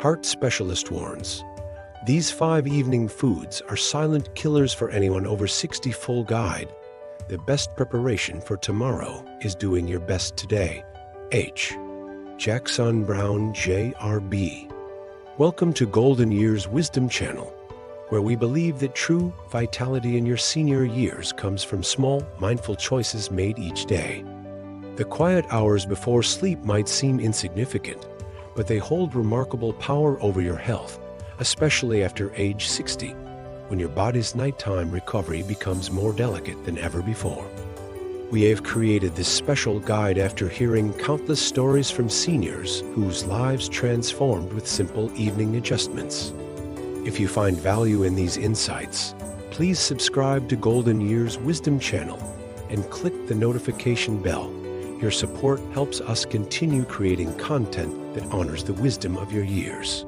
heart specialist warns. These 5 evening foods are silent killers for anyone over 60. Full guide. The best preparation for tomorrow is doing your best today. H. Jackson Brown, JRB. Welcome to Golden Years Wisdom Channel, where we believe that true vitality in your senior years comes from small, mindful choices made each day. The quiet hours before sleep might seem insignificant, but they hold remarkable power over your health, especially after age 60, when your body's nighttime recovery becomes more delicate than ever before. We have created this special guide after hearing countless stories from seniors whose lives transformed with simple evening adjustments. If you find value in these insights, please subscribe to Golden Years Wisdom Channel and click the notification bell. Your support helps us continue creating content that honors the wisdom of your years.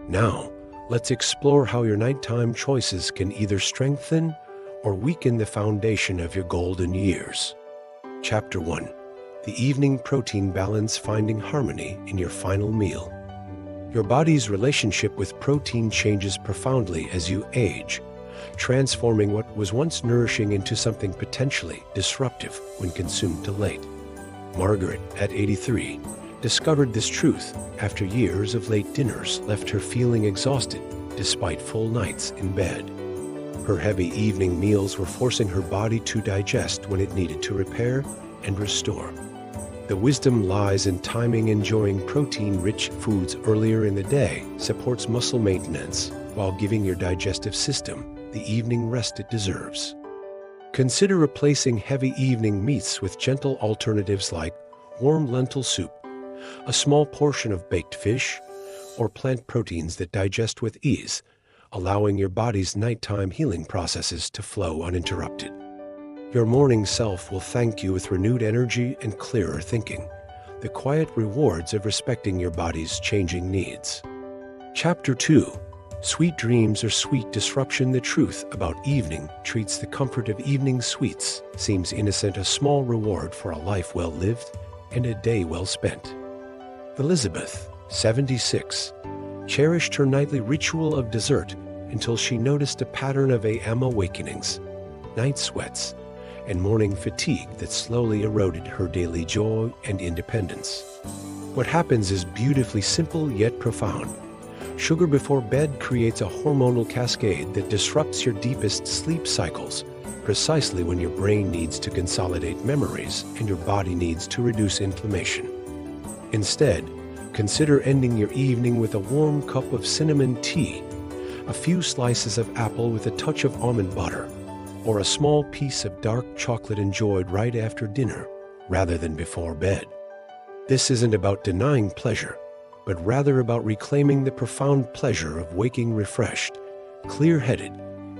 Now, let's explore how your nighttime choices can either strengthen or weaken the foundation of your golden years. Chapter 1. The Evening Protein Balance: Finding Harmony in Your Final Meal. Your body's relationship with protein changes profoundly as you age, transforming what was once nourishing into something potentially disruptive when consumed too late. Margaret, at 83, discovered this truth after years of late dinners left her feeling exhausted despite full nights in bed. Her heavy evening meals were forcing her body to digest when it needed to repair and restore. The wisdom lies in timing. Enjoying protein-rich foods earlier in the day supports muscle maintenance while giving your digestive system the evening rest it deserves. Consider replacing heavy evening meats with gentle alternatives like warm lentil soup, a small portion of baked fish, or plant proteins that digest with ease, allowing your body's nighttime healing processes to flow uninterrupted. Your morning self will thank you with renewed energy and clearer thinking, the quiet rewards of respecting your body's changing needs. Chapter 2. Sweet Dreams or Sweet Disruption. The truth about evening treats. The comfort of evening sweets seems innocent, a small reward for a life well lived and a day well spent. Elizabeth, 76, cherished her nightly ritual of dessert until she noticed a pattern of AM awakenings, night sweats, and morning fatigue that slowly eroded her daily joy and independence. What happens is beautifully simple yet profound. Sugar before bed creates a hormonal cascade that disrupts your deepest sleep cycles, precisely when your brain needs to consolidate memories and your body needs to reduce inflammation. Instead, consider ending your evening with a warm cup of cinnamon tea, a few slices of apple with a touch of almond butter, or a small piece of dark chocolate enjoyed right after dinner rather than before bed. This isn't about denying pleasure, but rather about reclaiming the profound pleasure of waking refreshed, clear-headed,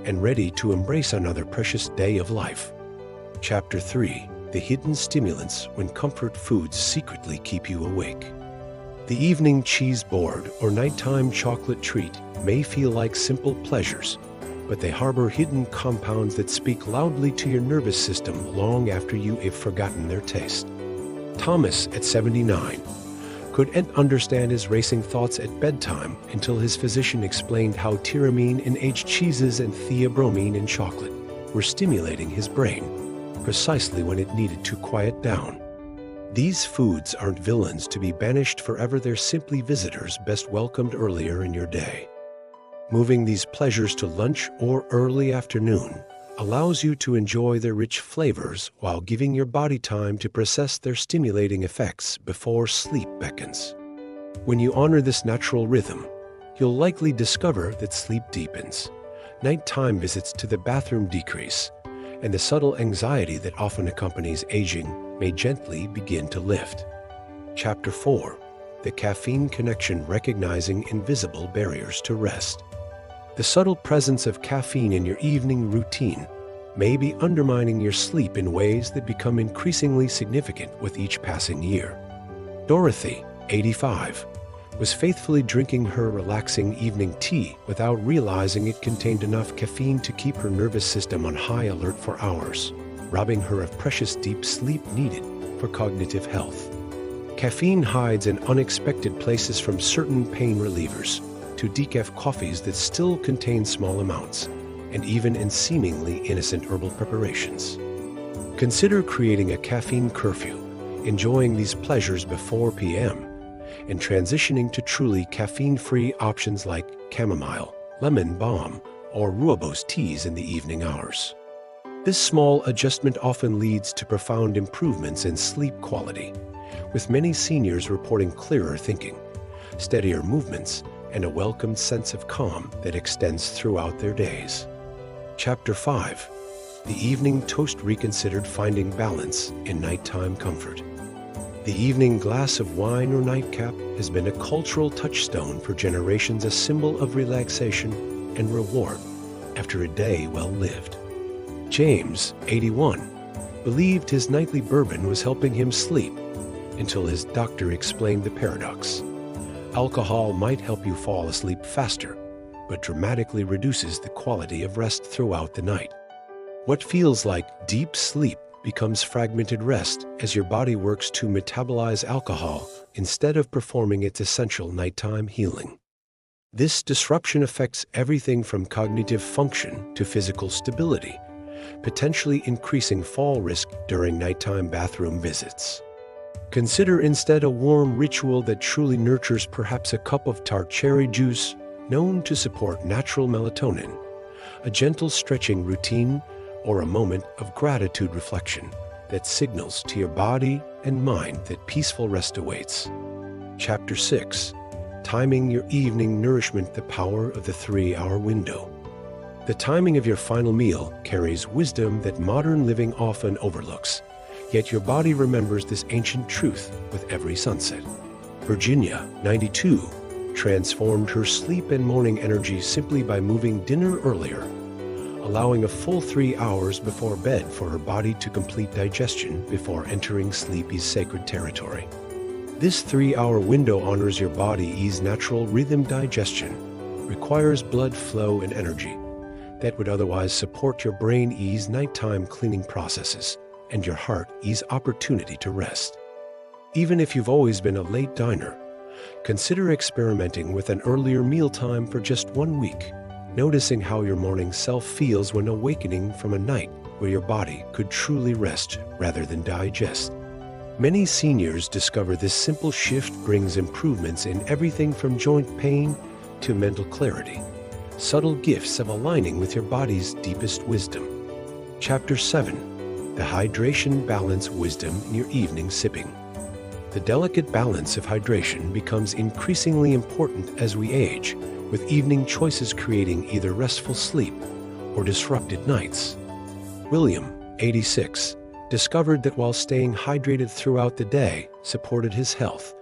and ready to embrace another precious day of life. Chapter 3. The Hidden Stimulants When Comfort Foods Secretly Keep You Awake. The evening cheese board or nighttime chocolate treat may feel like simple pleasures, but they harbor hidden compounds that speak loudly to your nervous system long after you have forgotten their taste. Thomas, at 79, couldn't understand his racing thoughts at bedtime until his physician explained how tyramine in aged cheeses and theobromine in chocolate were stimulating his brain, precisely when it needed to quiet down. These foods aren't villains to be banished forever, they're simply visitors best welcomed earlier in your day. Moving these pleasures to lunch or early afternoon allows you to enjoy their rich flavors while giving your body time to process their stimulating effects before sleep beckons. When you honor this natural rhythm, you'll likely discover that sleep deepens, nighttime visits to the bathroom decrease, and the subtle anxiety that often accompanies aging may gently begin to lift. Chapter 4. The Caffeine Connection: Recognizing Invisible Barriers to Rest. The subtle presence of caffeine in your evening routine may be undermining your sleep in ways that become increasingly significant with each passing year. Dorothy, 85, was faithfully drinking her relaxing evening tea without realizing it contained enough caffeine to keep her nervous system on high alert for hours, robbing her of precious deep sleep needed for cognitive health. Caffeine hides in unexpected places, from certain pain relievers to decaf coffees that still contain small amounts, and even in seemingly innocent herbal preparations. Consider creating a caffeine curfew, enjoying these pleasures before p.m., and transitioning to truly caffeine-free options like chamomile, lemon balm, or rooibos teas in the evening hours. This small adjustment often leads to profound improvements in sleep quality, with many seniors reporting clearer thinking, steadier movements, and a welcomed sense of calm that extends throughout their days. Chapter 5. The Evening Toast. Reconsidered finding balance in nighttime comfort. The evening glass of wine or nightcap has been a cultural touchstone for generations, a symbol of relaxation and reward after a day well lived. James, 81, believed his nightly bourbon was helping him sleep until his doctor explained the paradox. Alcohol might help you fall asleep faster, but dramatically reduces the quality of rest throughout the night. What feels like deep sleep becomes fragmented rest as your body works to metabolize alcohol instead of performing its essential nighttime healing. This disruption affects everything from cognitive function to physical stability, potentially increasing fall risk during nighttime bathroom visits. Consider instead a warm ritual that truly nurtures, perhaps a cup of tart cherry juice, known to support natural melatonin, a gentle stretching routine, or a moment of gratitude reflection that signals to your body and mind that peaceful rest awaits. Chapter 6. Timing your evening nourishment. The power of the 3-hour window. The timing of your final meal carries wisdom that modern living often overlooks, yet your body remembers this ancient truth with every sunset. Virginia, 92, transformed her sleep and morning energy simply by moving dinner earlier, allowing a full 3 hours before bed for her body to complete digestion before entering sleepy's sacred territory. This 3-hour window honors your body's natural rhythm. Digestion requires blood flow and energy that would otherwise support your brain's nighttime cleaning processes and your heart's opportunity to rest. Even if you've always been a late diner, consider experimenting with an earlier mealtime for just 1 week, noticing how your morning self feels when awakening from a night where your body could truly rest rather than digest. Many seniors discover this simple shift brings improvements in everything from joint pain to mental clarity, subtle gifts of aligning with your body's deepest wisdom. Chapter 7. The Hydration Balance. Wisdom in your evening sipping. The delicate balance of hydration becomes increasingly important as we age, with evening choices creating either restful sleep or disrupted nights. William, 86, discovered that while staying hydrated throughout the day supported his health,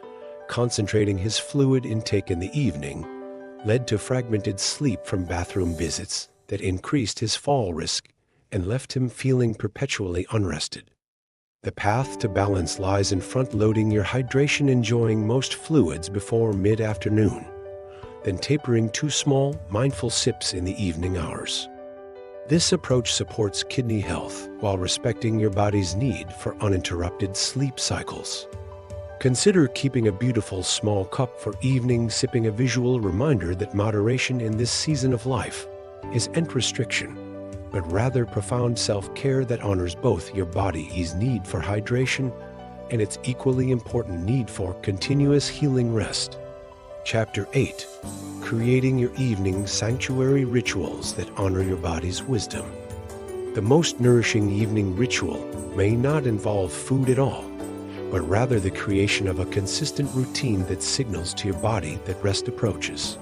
concentrating his fluid intake in the evening led to fragmented sleep from bathroom visits that increased his fall risk and left him feeling perpetually unrested. The path to balance lies in front-loading your hydration, enjoying most fluids before mid-afternoon, then tapering 2 small, mindful sips in the evening hours. This approach supports kidney health while respecting your body's need for uninterrupted sleep cycles. Consider keeping a beautiful small cup for evening sipping, a visual reminder that moderation in this season of life isn't restriction, but rather profound self-care that honors both your body's need for hydration and its equally important need for continuous healing rest. Chapter 8. Creating your evening sanctuary. Rituals that honor your body's wisdom. The most nourishing evening ritual may not involve food at all, but rather the creation of a consistent routine that signals to your body that rest approaches.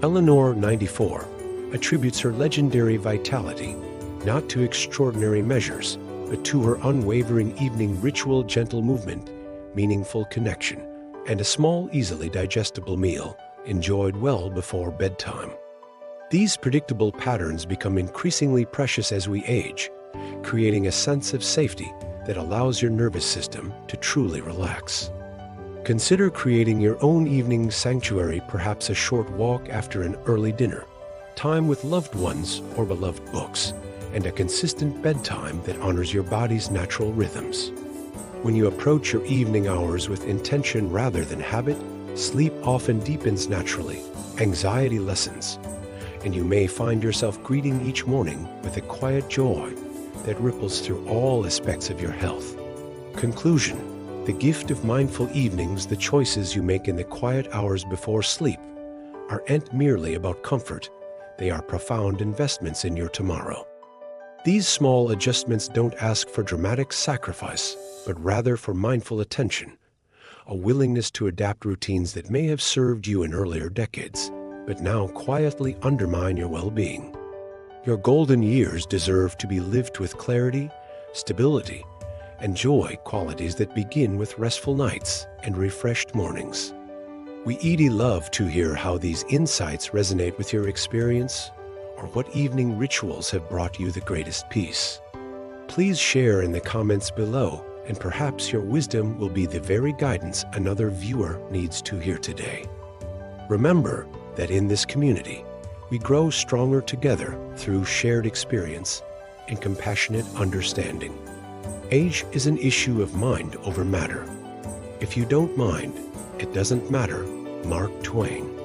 Eleanor, 94, attributes her legendary vitality not to extraordinary measures, but to her unwavering evening ritual: gentle movement, meaningful connection, and a small, easily digestible meal enjoyed well before bedtime. These predictable patterns become increasingly precious as we age, creating a sense of safety that allows your nervous system to truly relax. Consider creating your own evening sanctuary, perhaps a short walk after an early dinner, time with loved ones or beloved books, and a consistent bedtime that honors your body's natural rhythms. When you approach your evening hours with intention rather than habit, sleep often deepens naturally, anxiety lessens, and you may find yourself greeting each morning with a quiet joy that ripples through all aspects of your health. Conclusion: the gift of mindful evenings, the choices you make in the quiet hours before sleep, aren't merely about comfort, they are profound investments in your tomorrow. These small adjustments don't ask for dramatic sacrifice, but rather for mindful attention, a willingness to adapt routines that may have served you in earlier decades, but now quietly undermine your well-being. Your golden years deserve to be lived with clarity, stability, and joy, qualities that begin with restful nights and refreshed mornings. We'd love to hear how these insights resonate with your experience, or what evening rituals have brought you the greatest peace. Please share in the comments below, and perhaps your wisdom will be the very guidance another viewer needs to hear today. Remember that in this community, we grow stronger together through shared experience and compassionate understanding. Age is an issue of mind over matter. If you don't mind, it doesn't matter. Mark Twain.